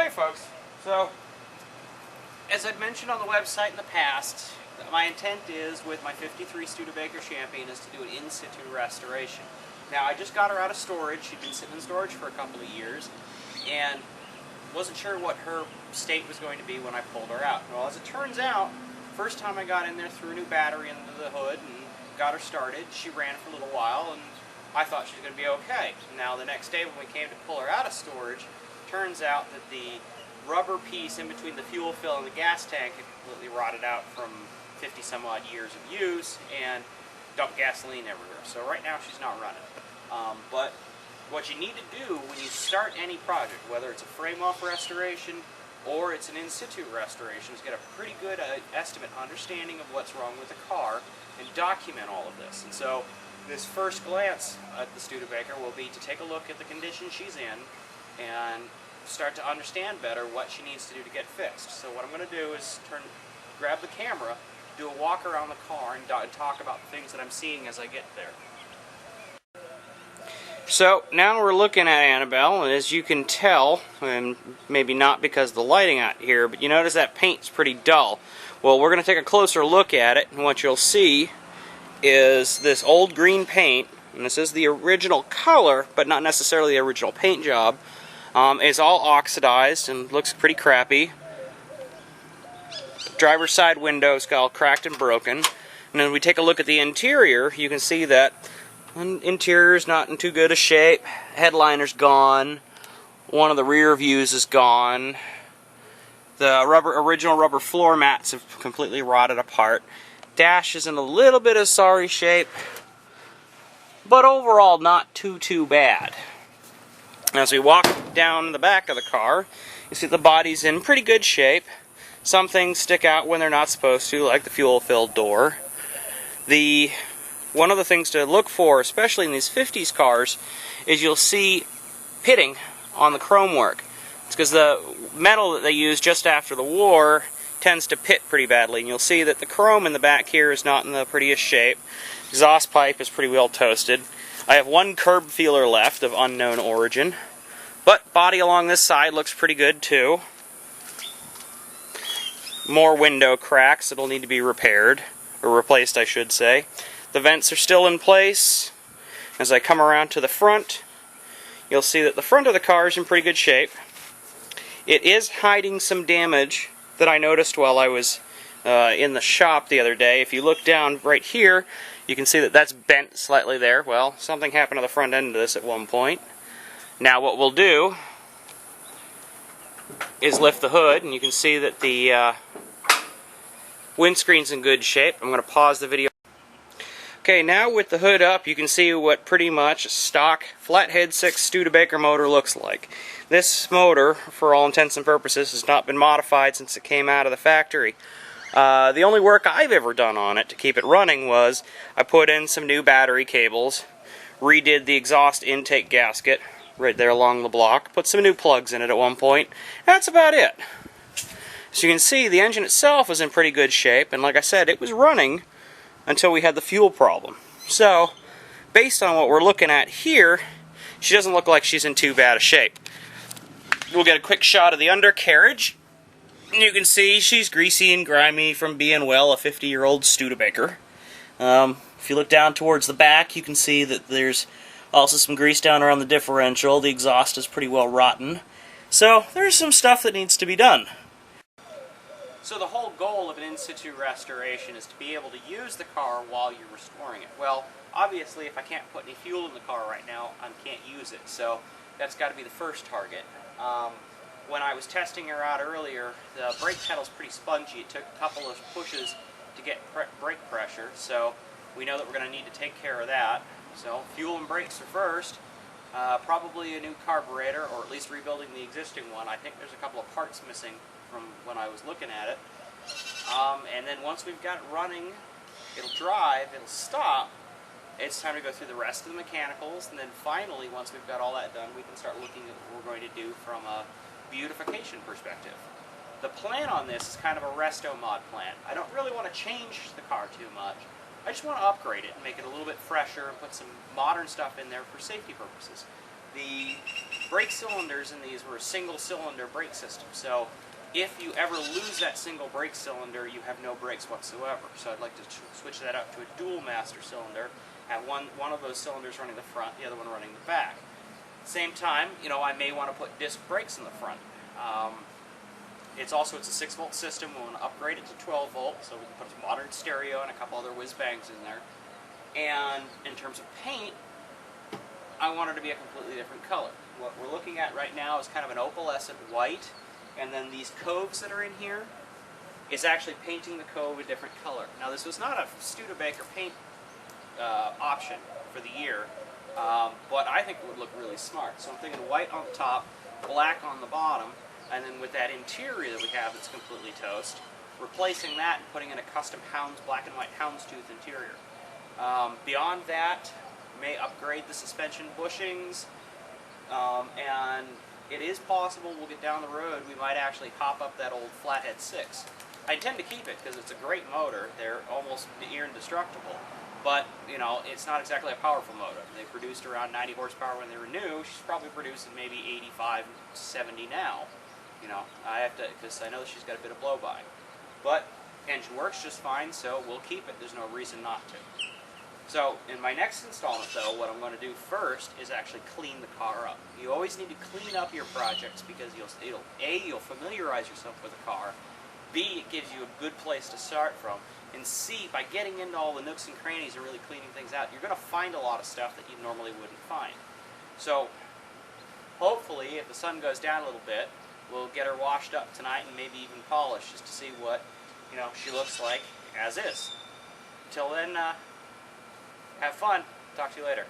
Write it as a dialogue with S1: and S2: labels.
S1: Hey folks, so as I've mentioned on the website in the past, my intent is with my 53 Studebaker Champion is to do an in-situ restoration. Now I just got her out of storage. She'd been sitting in storage for a couple of years and wasn't sure what her state was going to be when I pulled her out. Well, as it turns out, first time I got in there, threw a new battery into the hood and got her started, she ran for a little while and I thought she was going to be okay. Now the next day when we came to pull her out of storage, turns out that the rubber piece in between the fuel fill and the gas tank had completely rotted out from 50 some odd years of use and dumped gasoline everywhere. So right now she's not running. But what you need to do when you start any project, whether it's a frame-off restoration or it's an in-situ restoration, is get a pretty good estimate, understanding of what's wrong with the car and document all of this. And so this first glance at the Studebaker will be to take a look at the condition she's in and start to understand better what she needs to do to get fixed. So what I'm going to do is grab the camera, do a walk around the car, and talk about the things that I'm seeing as I get there. So now we're looking at Annabelle, and as you can tell, and maybe not because of the lighting out here, but you notice that paint's pretty dull. Well, we're going to take a closer look at it, and what you'll see is this old green paint, and this is the original color, but not necessarily the original paint job. It's all oxidized and looks pretty crappy. Driver's side window's all cracked and broken. And then we take a look at the interior, you can see that the interior's not in too good a shape. Headliner's gone. One of the rear views is gone. The original rubber floor mats have completely rotted apart. Dash is in a little bit of sorry shape, but overall not too bad. As we walk down the back of the car, you see the body's in pretty good shape. Some things stick out when they're not supposed to, like the fuel-filled door. One of the things to look for, especially in these 50s cars, is you'll see pitting on the chrome work. It's because the metal that they used just after the war tends to pit pretty badly, and you'll see that the chrome in the back here is not in the prettiest shape. Exhaust pipe is pretty well toasted. I have one curb feeler left of unknown origin, but body along this side looks pretty good too. More window cracks that'll need to be repaired, or replaced I should say. The vents are still in place. As I come around to the front, you'll see that the front of the car is in pretty good shape. It is hiding some damage that I noticed while I was in the shop the other day. If you look down right here, you can see that that's bent slightly there. Well, something happened to the front end of this at one point. Now what we'll do is lift the hood, and you can see that the windscreen's in good shape. I'm going to pause the video. Okay, now with the hood up, you can see what pretty much a stock flathead 6 Studebaker motor looks like. This motor, for all intents and purposes, has not been modified since it came out of the factory. The only work I've ever done on it to keep it running was I put in some new battery cables, redid the exhaust intake gasket right there along the block, put some new plugs in it at one point. That's about it. So you can see the engine itself was in pretty good shape, and like I said, it was running until we had the fuel problem. So, based on what we're looking at here, she doesn't look like she's in too bad a shape. We'll get a quick shot of the undercarriage. You can see she's greasy and grimy from being, well, a 50-year-old Studebaker. If you look down towards the back, you can see that there's also some grease down around the differential. The exhaust is pretty well rotten. So, there's some stuff that needs to be done. So the whole goal of an in-situ restoration is to be able to use the car while you're restoring it. Well, obviously if I can't put any fuel in the car right now, I can't use it. So that's got to be the first target. When I was testing her out earlier, the brake pedal's pretty spongy. It took a couple of pushes to get brake pressure, so we know that we're going to need to take care of that. So fuel and brakes are first. Probably a new carburetor, or at least rebuilding the existing one. I think there's a couple of parts missing from when I was looking at it. And then once we've got it running, it'll drive, it'll stop. It's time to go through the rest of the mechanicals, and then finally, once we've got all that done, we can start looking at what we're going to do from a beautification perspective. The plan on this is kind of a resto mod plan. I don't really want to change the car too much. I just want to upgrade it and make it a little bit fresher and put some modern stuff in there for safety purposes. The brake cylinders in these were a single cylinder brake system, so if you ever lose that single brake cylinder, you have no brakes whatsoever. So I'd like to switch that up to a dual master cylinder, have one of those cylinders running the front, the other one running the back. Same time, you know, I may want to put disc brakes in the front. It's a 6-volt system. We want to upgrade it to 12 volt, so we can put a modern stereo and a couple other whiz bangs in there. And in terms of paint, I want it to be a completely different color. What we're looking at right now is kind of an opalescent white, and then these coves that are in here is actually painting the cove a different color. Now this was not a Studebaker paint option for the year, but I think it would look really smart. So I'm thinking white on the top, black on the bottom, and then with that interior that we have that's completely toast, replacing that and putting in a custom black and white houndstooth interior. Beyond that, may upgrade the suspension bushings, and it is possible we'll get down the road, we might actually hop up that old Flathead 6. I intend to keep it because it's a great motor. They're almost near indestructible, but you know, it's not exactly a powerful motor. They produced around 90 horsepower when they were new. She's probably producing maybe 85, 70 now. You know, I have to, because I know she's got a bit of blow-by. But engine works just fine, so we'll keep it. There's no reason not to. So in my next installment, though, what I'm going to do first is actually clean the car up. You always need to clean up your projects because you'll familiarize yourself with the car. B, it gives you a good place to start from. And C, by getting into all the nooks and crannies and really cleaning things out, you're going to find a lot of stuff that you normally wouldn't find. So hopefully, if the sun goes down a little bit, we'll get her washed up tonight and maybe even polished just to see what, you know, she looks like as is. Until then, have fun. Talk to you later.